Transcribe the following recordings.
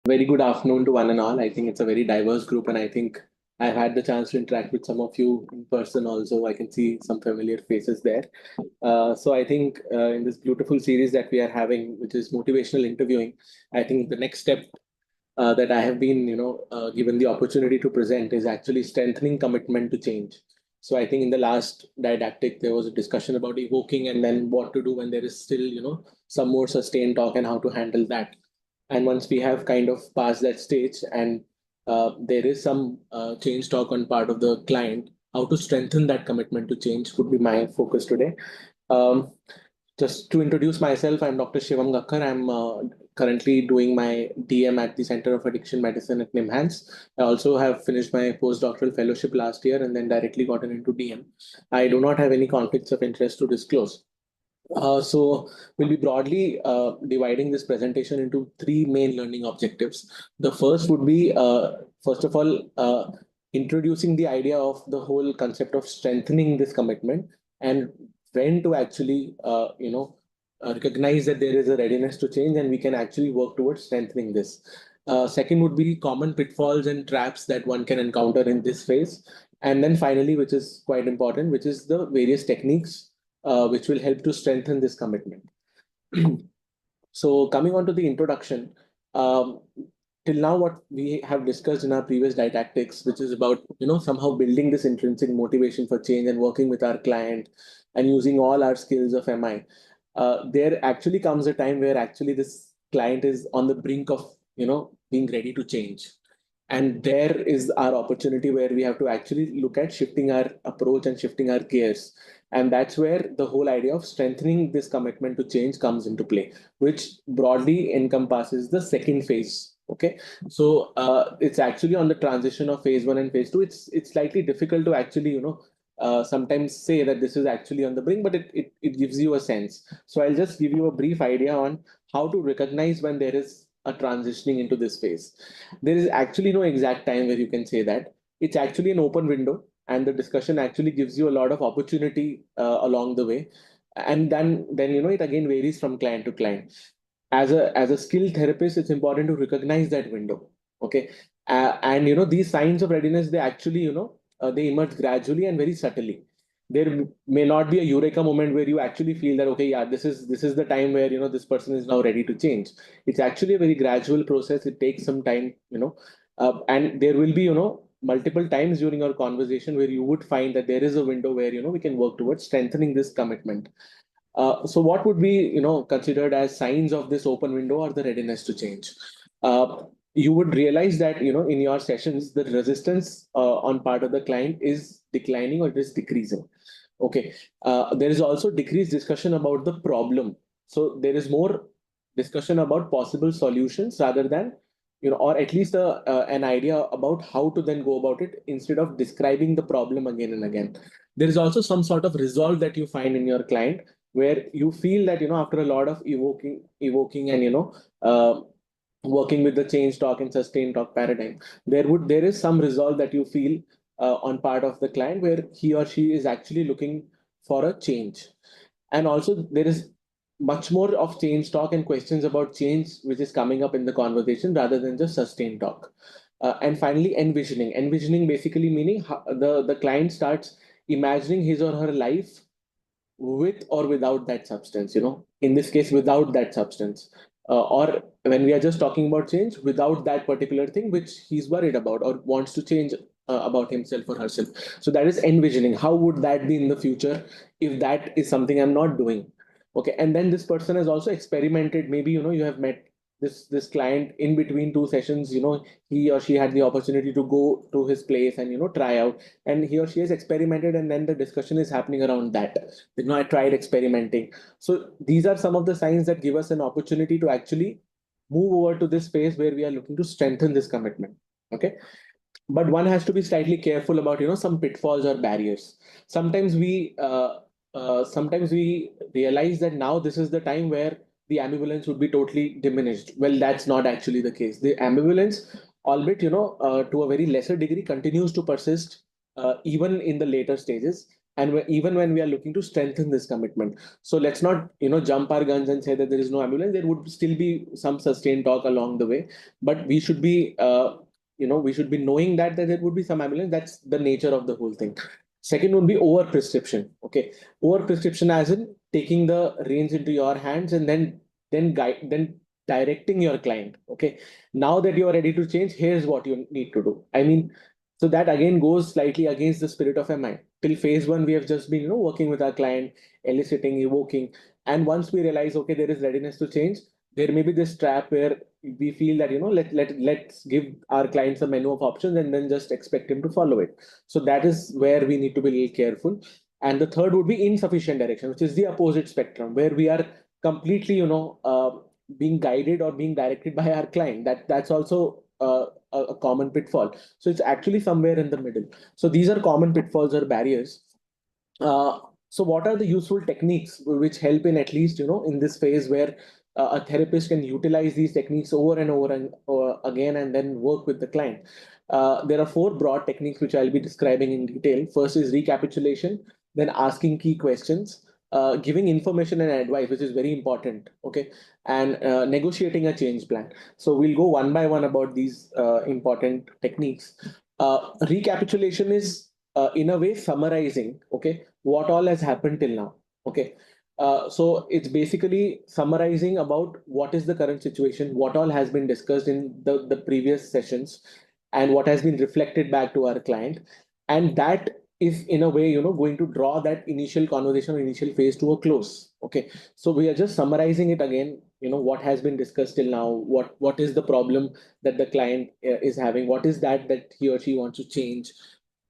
Very good afternoon to one and all. I think it's a very diverse group, and I think I've had the chance to interact with some of you in person also. I can see some familiar faces there. So I think in this beautiful series that we are having, which is motivational interviewing, I think the next step that I have been, given the opportunity to present is actually strengthening commitment to change. So I think in the last didactic, there was a discussion about evoking and then what to do when there is still, some more sustained talk and how to handle that. And once we have kind of passed that stage and there is some change talk on part of the client, how to strengthen that commitment to change would be my focus today. Um, just to introduce myself, I'm Dr. Shivam Gakkhar. I'm currently doing my DM at the Center of Addiction Medicine at NIMHANS. I also have finished my postdoctoral fellowship last year and then directly gotten into DM. I do not have any conflicts of interest to disclose. So we'll be broadly dividing this presentation into three main learning objectives. The first would be, first of all, introducing the idea of the whole concept of strengthening this commitment and when to actually, recognize that there is a readiness to change and we can actually work towards strengthening this. Second would be common pitfalls and traps that one can encounter in this phase. And then finally, which is quite important, which is the various techniques which will help to strengthen this commitment. So, coming on to the introduction, um, till now, what we have discussed in our previous didactics, which is about somehow building this intrinsic motivation for change and working with our client and using all our skills of MI. There actually comes a time where actually this client is on the brink of being ready to change, and there is our opportunity where we have to actually look at shifting our approach and shifting our gears. And that's where the whole idea of strengthening this commitment to change comes into play, which broadly encompasses the second phase. Okay, so it's actually on the transition of phase one and phase two. It's slightly difficult to actually sometimes say that this is actually on the brink, but it gives you a sense. So I'll just give you a brief idea on how to recognize when there is a transitioning into this phase. There is actually no exact time where you can say that. It's actually an open window, and the discussion actually gives you a lot of opportunity along the way. And then it again varies from client to client. As a skilled therapist, it's important to recognize that window. Okay, and these signs of readiness, they actually they emerge gradually and very subtly. There may not be a eureka moment where you actually feel that, okay, yeah, this is the time where this person is now ready to change. It's actually a very gradual process. It takes some time, and there will be multiple times during our conversation where you would find that there is a window where we can work towards strengthening this commitment. So what would be considered as signs of this open window or the readiness to change? You would realize that in your sessions the resistance on part of the client is declining or it is decreasing. Okay. There is also decreased discussion about the problem. So there is more discussion about possible solutions rather than, or at least an idea about how to then go about it instead of describing the problem again and again. There is also some sort of resolve that you find in your client where you feel that, after a lot of evoking and, working with the change talk and sustain talk paradigm, there is some resolve that you feel on part of the client where he or she is actually looking for a change. And also there is much more of change talk and questions about change which is coming up in the conversation rather than just sustain talk. And finally, envisioning basically meaning the client starts imagining his or her life with or without that substance, in this case without that substance, or when we are just talking about change, without that particular thing which he's worried about or wants to change about himself or herself. So that is envisioning, how would that be in the future if that is something I'm not doing. Okay, and then this person has also experimented. Maybe you have met this client in between two sessions. He or she had the opportunity to go to his place and try out, and he or she has experimented, and then the discussion is happening around that. I tried experimenting. So these are some of the signs that give us an opportunity to actually move over to this phase where we are looking to strengthen this commitment. Okay, but one has to be slightly careful about some pitfalls or barriers. Sometimes we realize that now this is the time where the ambivalence would be totally diminished. Well, that's not actually the case. The ambivalence, albeit to a very lesser degree, continues to persist even in the later stages. and even when we are looking to strengthen this commitment. So let's not, jump our guns and say that there is no ambulance. There would still be some sustained talk along the way, but we should be, we should be knowing that there would be some ambulance. That's the nature of the whole thing. Second would be over prescription. Okay, over prescription as in taking the reins into your hands and then directing your client. Okay, now that you are ready to change, here's what you need to do. I mean, so that again goes slightly against the spirit of MI. Till phase one, we have just been, working with our client, eliciting, evoking. And once we realize, okay, there is readiness to change, there may be this trap where we feel that, let's give our clients a menu of options and then just expect him to follow it. So that is where we need to be a little careful. And the third would be insufficient direction, which is the opposite spectrum, where we are completely, being guided or being directed by our client. That's also a common pitfall. So it's actually somewhere in the middle. So these are common pitfalls or barriers. So what are the useful techniques which help in, at least, in this phase where a therapist can utilize these techniques over and over and again and then work with the client? There are four broad techniques which I'll be describing in detail. First is recapitulation, then asking key questions, giving information and advice, which is very important. Okay, and negotiating a change plan. So we'll go one by one about these important techniques. Recapitulation is, in a way, summarizing, okay, what all has happened till now. Okay, so it's basically summarizing about what is the current situation, what all has been discussed in the previous sessions, and what has been reflected back to our client. And that is, in a way, going to draw that initial conversation or initial phase to a close. Okay, so we are just summarizing it again, what has been discussed till now, what is the problem that the client is having, what is that he or she wants to change.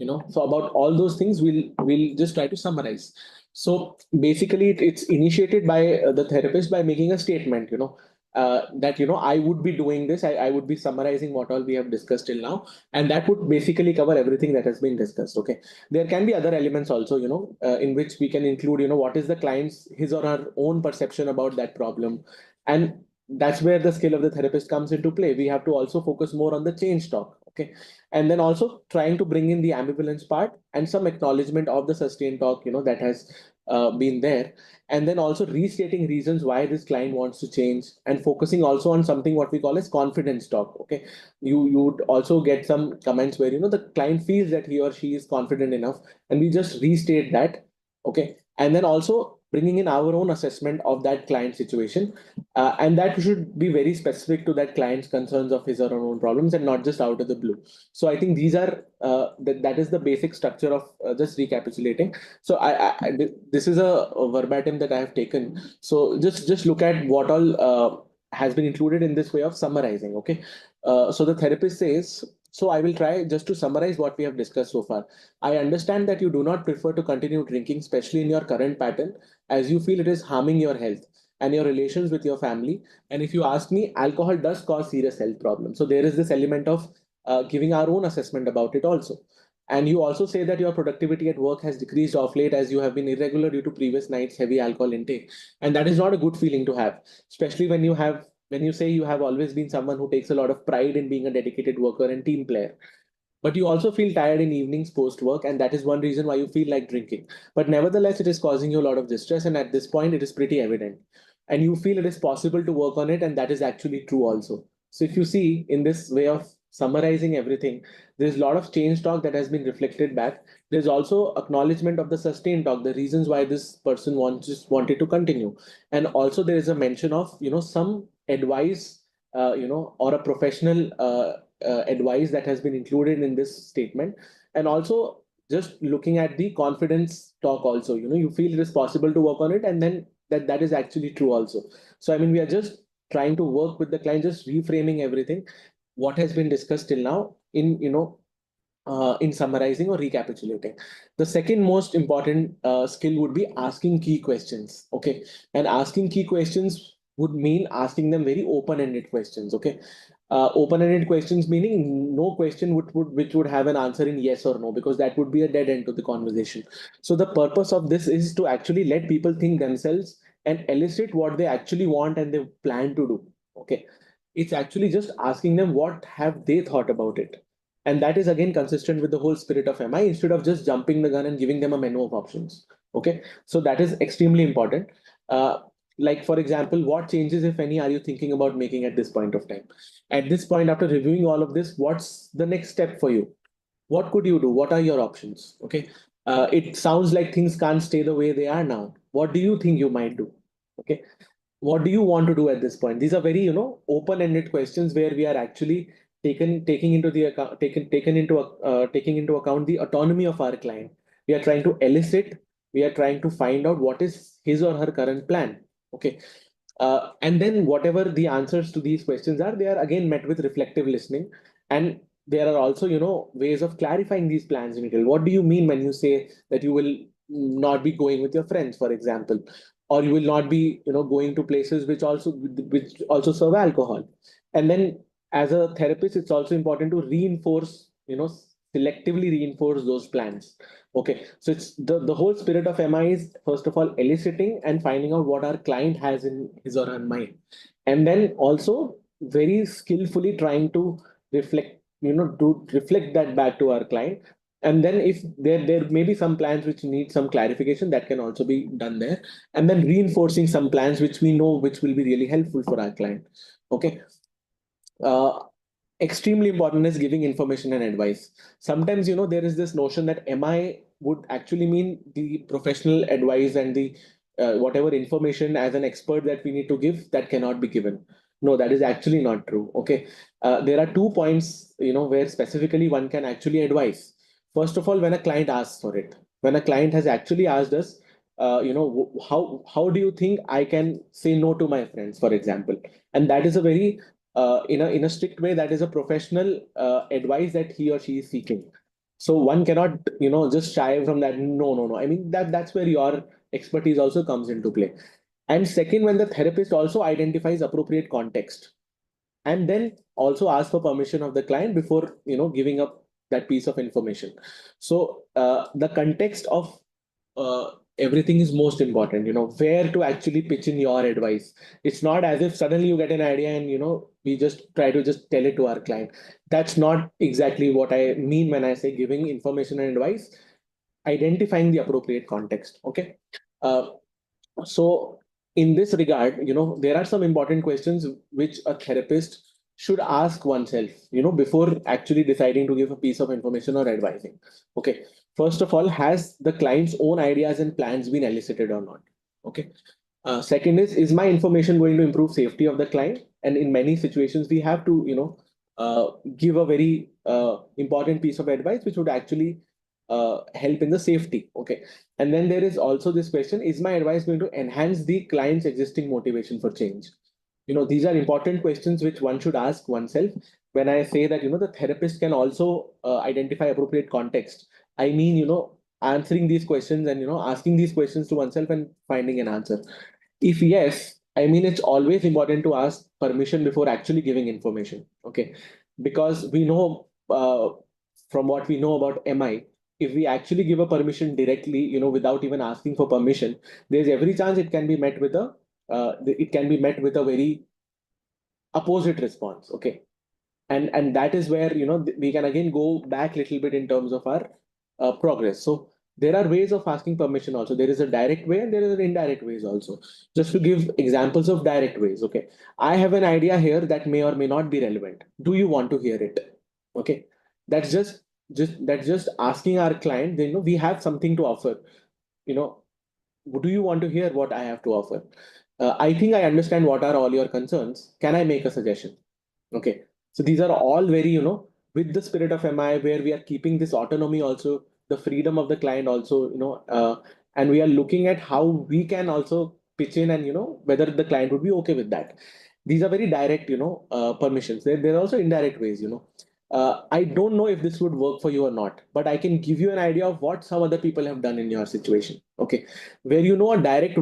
So about all those things, we'll just try to summarize. So basically, it's initiated by the therapist by making a statement, that, I would be doing this. I would be summarizing what all we have discussed till now, and that would basically cover everything that has been discussed. Okay, there can be other elements also, in which we can include, what is the client's, his or her own perception about that problem. And that's where the skill of the therapist comes into play. We have to also focus more on the change talk. Okay, and then also trying to bring in the ambivalence part and some acknowledgement of the sustained talk, that has been there. And then also restating reasons why this client wants to change, and focusing also on something what we call as confidence talk. Okay, you would also get some comments where, the client feels that he or she is confident enough, and we just restate that. Okay, and then also bringing in our own assessment of that client situation, and that should be very specific to that client's concerns of his or her own problems, and not just out of the blue. So I think these are, that is the basic structure of, just recapitulating. So this is a verbatim that I have taken. So just look at what all has been included in this way of summarizing. Okay, so the therapist says, so I will try just to summarize what we have discussed so far. I understand that you do not prefer to continue drinking, especially in your current pattern, as you feel it is harming your health and your relations with your family. And if you ask me, alcohol does cause serious health problems. So there is this element of giving our own assessment about it also. And you also say that your productivity at work has decreased off late as you have been irregular due to previous night's heavy alcohol intake. And that is not a good feeling to have, especially when you say you have always been someone who takes a lot of pride in being a dedicated worker and team player. But you also feel tired in evenings post work, and that is one reason why you feel like drinking. But nevertheless, it is causing you a lot of distress, and at this point, it is pretty evident. And you feel it is possible to work on it, and that is actually true also. So, if you see in this way of summarizing everything, there's a lot of change talk that has been reflected back. There's also acknowledgement of the sustained talk, the reasons why this person wanted to continue, and also there is a mention of, some advice, or a professional advice that has been included in this statement. And also just looking at the confidence talk also, you feel it is possible to work on it, and then that is actually true also. So I mean, we are just trying to work with the client, just reframing everything what has been discussed till now in, in summarizing or recapitulating. The second most important skill would be asking key questions. Okay, and asking key questions would mean asking them very open-ended questions. Okay, open-ended questions meaning no question which would have an answer in yes or no, because that would be a dead end to the conversation. So the purpose of this is to actually let people think themselves and elicit what they actually want and they plan to do. Okay, it's actually just asking them what have they thought about it. And that is again consistent with the whole spirit of MI, instead of just jumping the gun and giving them a menu of options. Okay, so that is extremely important. uh, like for example, what changes, if any, are you thinking about making at this point of time? At this point, after reviewing all of this, what's the next step for you? What could you do? What are your options? Okay, it sounds like things can't stay the way they are now. What do you think you might do? Okay, what do you want to do at this point? These are very, open-ended questions where we are actually taking into the account taking into account the autonomy of our client. We are trying to elicit, we are trying to find out what is his or her current plan. Okay, and then whatever the answers to these questions are, they are again met with reflective listening. And there are also, ways of clarifying these plans in detail. What do you mean when you say that you will not be going with your friends, for example, or you will not be, going to places which also serve alcohol? And then, as a therapist, it's also important to reinforce, selectively reinforce those plans. Okay, so it's the whole spirit of MI is, first of all, eliciting and finding out what our client has in his or her mind, and then also very skillfully trying to reflect, to reflect that back to our client. And then if there may be some plans which need some clarification, that can also be done there, and then reinforcing some plans which we know which will be really helpful for our client. Okay, uh, extremely important is giving information and advice. Sometimes, there is this notion that MI would actually mean the professional advice and the whatever information as an expert that we need to give, that cannot be given. No, that is actually not true. Okay, there are 2 points, where specifically one can actually advise. First of all, when a client asks for it, when a client has actually asked us, how do you think I can say no to my friends, for example? And that is a very, in a strict way, that is a professional advice that he or she is seeking. So one cannot, just shy from that. No, no, no. I mean, that's where your expertise also comes into play. And second, when the therapist also identifies appropriate context, and then also ask for permission of the client before, giving up that piece of information. So the context of uh, everything is most important, where to actually pitch in your advice. It's not as if suddenly you get an idea and, we just try to just tell it to our client. That's not exactly what I mean when I say giving information and advice. Identifying the appropriate context. Okay, uh, so in this regard, there are some important questions which a therapist should ask oneself, before actually deciding to give a piece of information or advising. Okay, first of all, has the client's own ideas and plans been elicited or not? Okay, second is my information going to improve safety of the client? And in many situations, we have to, give a very important piece of advice which would actually help in the safety. Okay, and then there is also this question: is my advice going to enhance the client's existing motivation for change? These are important questions which one should ask oneself. When I say that, the therapist can also identify appropriate context, I mean, answering these questions and, asking these questions to oneself and finding an answer. If yes, I mean, it's always important to ask permission before actually giving information. Okay, because we know, from what we know about MI, if we actually give a permission directly, without even asking for permission, there's every chance it can be met with a very opposite response. Okay, and that is where, we can again go back a little bit in terms of our progress. So there are ways of asking permission also. There is a direct way and there is an indirect ways also. Just to give examples of direct ways. Okay, I have an idea here that may or may not be relevant. Do you want to hear it? Okay, that's just asking our client. We have something to offer. you know do you want to hear what I have to offer? I think I understand what are all your concerns. Can I make a suggestion? Okay. So these are all very, with the spirit of MI, where we are keeping this autonomy also, the freedom of the client also, and we are looking at how we can also pitch in and, whether the client would be okay with that. These are very direct, permissions. There are also indirect ways, I don't know if this would work for you or not, but I can give you an idea of what some other people have done in your situation. Okay. Where, a direct,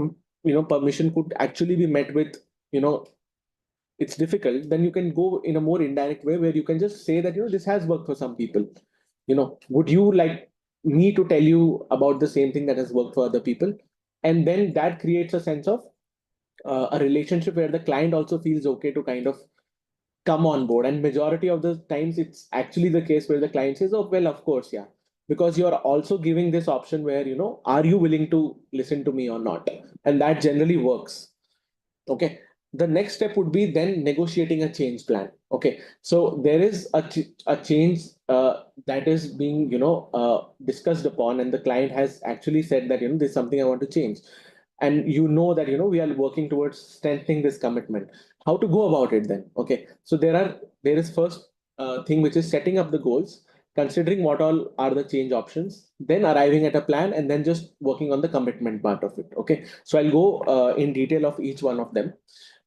permission could actually be met with, it's difficult, then you can go in a more indirect way where you can just say that, this has worked for some people. Would you like me to tell you about the same thing that has worked for other people? And then that creates a sense of a relationship where the client also feels okay to kind of come on board. And majority of the times it's actually the case where the client says, oh well, of course, yeah, because you're also giving this option where, are you willing to listen to me or not? And that generally works. Okay. The next step would be then negotiating a change plan. Okay. So there is a change that is being, discussed upon, and the client has actually said that, there's something I want to change. And that, we are working towards strengthening this commitment. How to go about it then? Okay. So there is first thing, which is setting up the goals, considering what all are the change options, then arriving at a plan, and then just working on the commitment part of it. Okay. So I'll go in detail of each one of them.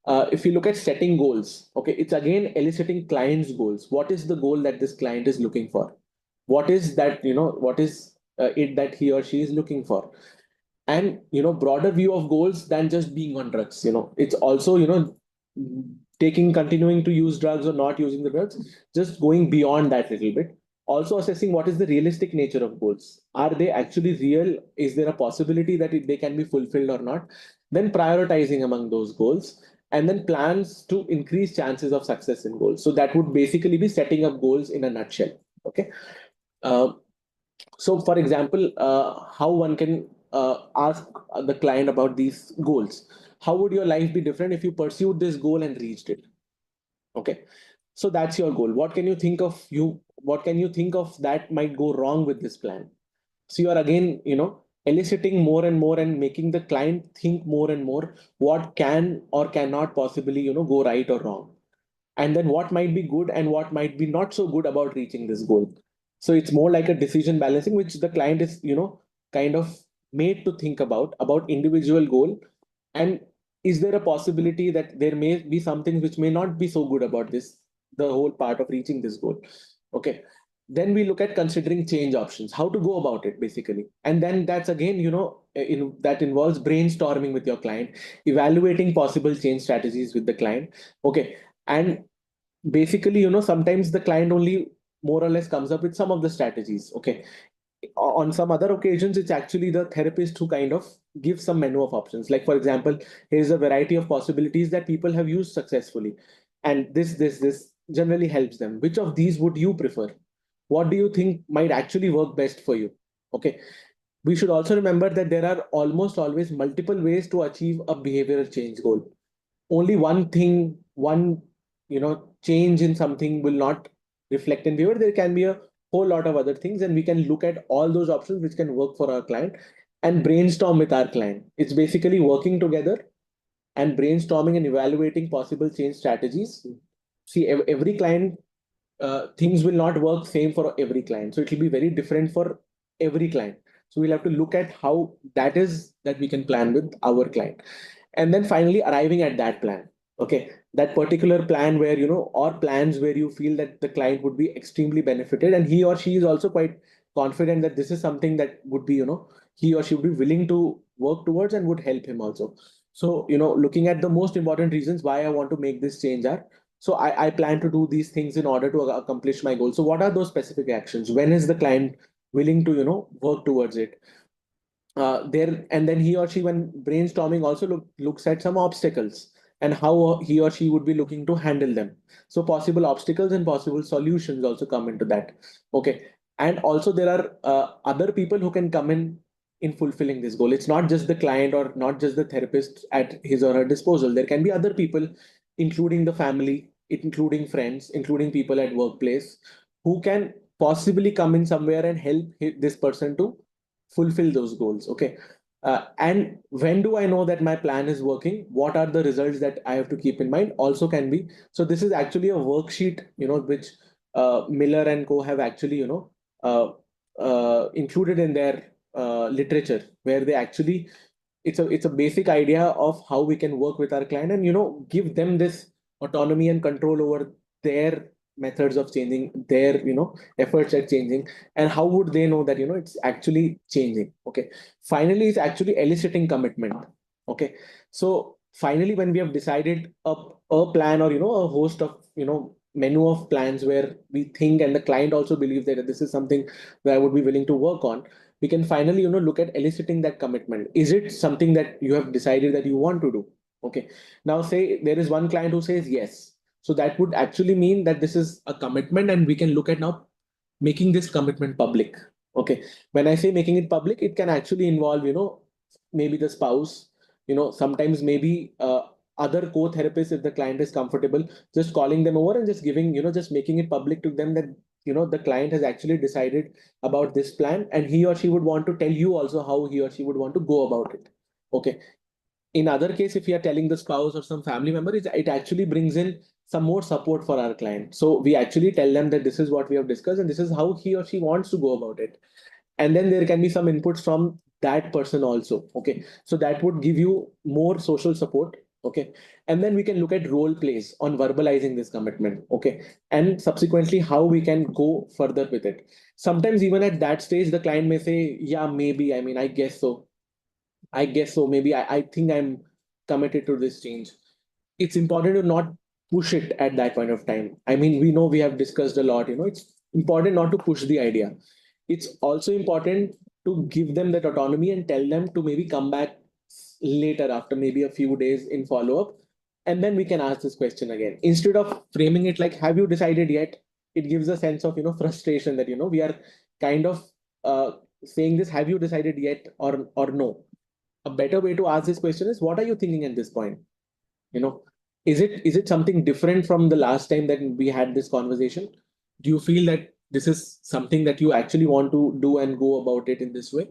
If you look at setting goals, okay, it's again eliciting clients' goals. What is the goal that this client is looking for? What is that, what is it that he or she is looking for? And, broader view of goals than just being on drugs. It's also, continuing to use drugs or not using the drugs, just going beyond that little bit. Also assessing what is the realistic nature of goals. Are they actually real? Is there a possibility that they can be fulfilled or not? Then prioritizing among those goals, and then plans to increase chances of success in goals. So that would basically be setting up goals in a nutshell. Okay. Uh, so, for example, how one can ask the client about these goals. How would your life be different if you pursued this goal and reached it? Okay. So that's your goal. What can you think of that might go wrong with this plan? So you are again, eliciting more and more and making the client think more and more what can or cannot possibly, go right or wrong, and then what might be good and what might be not so good about reaching this goal. So it's more like a decision balancing, which the client is, kind of made to think about individual goal. And is there a possibility that there may be some things which may not be so good about this, the whole part of reaching this goal? Okay. Then we look at considering change options, how to go about it basically. And then that's again, that involves brainstorming with your client, evaluating possible change strategies with the client. Okay. And basically, sometimes the client only more or less comes up with some of the strategies. Okay. On some other occasions, it's actually the therapist who kind of gives some menu of options. Like, for example, here's a variety of possibilities that people have used successfully. And this generally helps them. Which of these would you prefer? What do you think might actually work best for you? Okay. We should also remember that there are almost always multiple ways to achieve a behavioral change goal. Only one thing, one, change in something will not reflect in behavior. There can be a whole lot of other things, and we can look at all those options which can work for our client and brainstorm with our client. It's basically working together and brainstorming and evaluating possible change strategies. See, every client, things will not work same for every client, so it will be very different for every client. So we'll have to look at how that we can plan with our client, and then finally arriving at that plan. Okay. That particular plan where, or plans where you feel that the client would be extremely benefited, and he or she is also quite confident that this is something that would be, he or she would be willing to work towards and would help him also. So, looking at the most important reasons why I want to make this change are, so I plan to do these things in order to accomplish my goal. So what are those specific actions? When is the client willing to, work towards it? There, and then he or she, when brainstorming, also looks at some obstacles and how he or she would be looking to handle them. So possible obstacles and possible solutions also come into that. Okay. And also there are other people who can come in fulfilling this goal. It's not just the client or not just the therapist at his or her disposal. There can be other people, including the family, including friends, including people at workplace, who can possibly come in somewhere and help this person to fulfill those goals. Okay. And when do I know that my plan is working? What are the results that I have to keep in mind? Also can be. So this is actually a worksheet, which Miller and Co have actually, included in their literature, where they actually, it's a basic idea of how we can work with our client and, give them this autonomy and control over their methods of changing, their, efforts at changing, and how would they know that, it's actually changing. Okay. Finally, it's actually eliciting commitment. Okay. So finally, when we have decided a plan, or, a host of, menu of plans where we think and the client also believes that this is something that I would be willing to work on, we can finally, look at eliciting that commitment. Is it something that you have decided that you want to do? Okay. Now say there is one client who says yes. So that would actually mean that this is a commitment, and we can look at now making this commitment public. Okay. When I say making it public, it can actually involve, maybe the spouse, sometimes maybe other co-therapists, if the client is comfortable, just calling them over and just giving, just making it public to them that, the client has actually decided about this plan, and he or she would want to tell you also how he or she would want to go about it. Okay. In other case, if we are telling the spouse or some family member, it actually brings in some more support for our client. So we actually tell them that this is what we have discussed and this is how he or she wants to go about it. And then there can be some inputs from that person also. Okay. So that would give you more social support. Okay. And then we can look at role plays on verbalizing this commitment. Okay. And subsequently how we can go further with it. Sometimes even at that stage, the client may say, yeah, maybe, I mean, I guess so. I guess so. Maybe I think I'm committed to this change. It's important to not push it at that point of time. I mean, we know we have discussed a lot, it's important not to push the idea. It's also important to give them that autonomy and tell them to maybe come back later after maybe a few days in follow up. And then we can ask this question again. Instead of framing it like, have you decided yet? It gives a sense of, frustration that, we are kind of saying this, have you decided yet or no? A better way to ask this question is, what are you thinking at this point? you know is it something different from the last time that we had this conversation? Do you feel that this is something that you actually want to do and go about it in this way?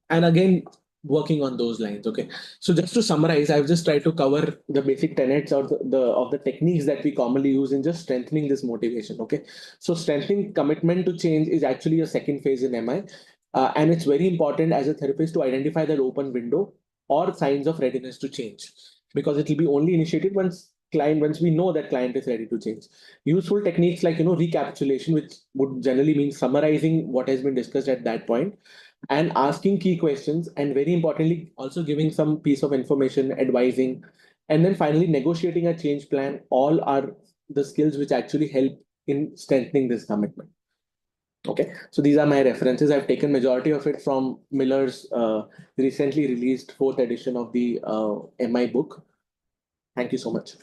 And again, working on those lines. Okay. So just to summarize, I've just tried to cover the basic tenets of the techniques that we commonly use in just strengthening this motivation. Okay. So strengthening commitment to change is actually a second phase in MI. And it's very important as a therapist to identify that open window or signs of readiness to change, because it will be only initiated once we know that client is ready to change. Useful techniques like, recapitulation, which would generally mean summarizing what has been discussed at that point, and asking key questions, and very importantly also giving some piece of information, advising, and then finally negotiating a change plan, all are the skills which actually help in strengthening this commitment. Okay, so these are my references. I've taken majority of it from Miller's recently released fourth edition of the MI book. Thank you so much.